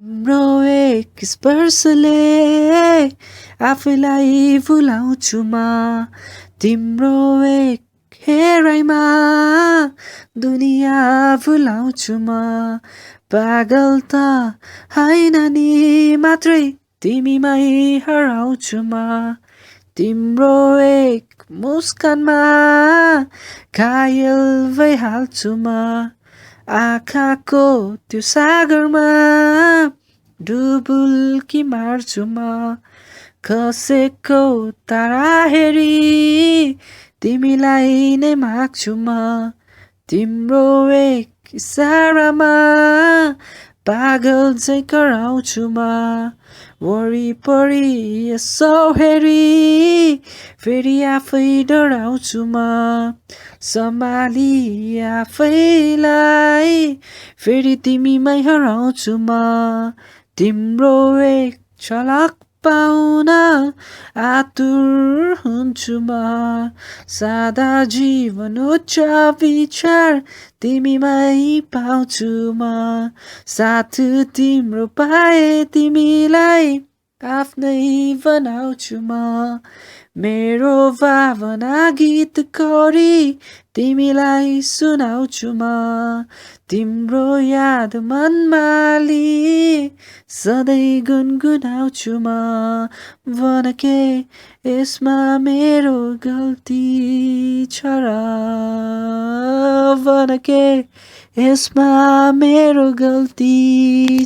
तिम्रो एक स्पर्शले आफैलाई भुलाउँछु म तिम्रो एक हेराइमा दुनिया भुलाउँछु म पागल त होइन नि मात्रै तिमीमै हराउँछु म तिम्रो एक मुस्कानमा घायल भइहाल्छु म आँखाको त्यो सागरमा डुबुल्की मार्छु म खसेको तारा हेरी तिमीलाई नै माग्छु म तिम्रो एक इसारामा पागल चाहिँ कराउँछु म वरिपरि यसो हेरी फेरि आफै डराउँछु म सम्हाली आफैलाई फेरि तिमीमै हराउँछु म तिम्रो एक झलक पाउन आतुर हुन्छु म सादा जीवन उच्च विचार तिमीमै पाउँछु म साथ तिम्रो पाए तिमीलाई आफ्नै बनाउँछु म मेरो भावना गीत गरी तिमीलाई सुनाउँछु म तिम्रो याद मनमा लिई सधैँ गुनगुनाउँछु म भन के यसमा मेरो गल्ती छ र भन के यसमा मेरो गल्ती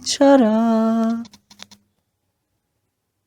छ र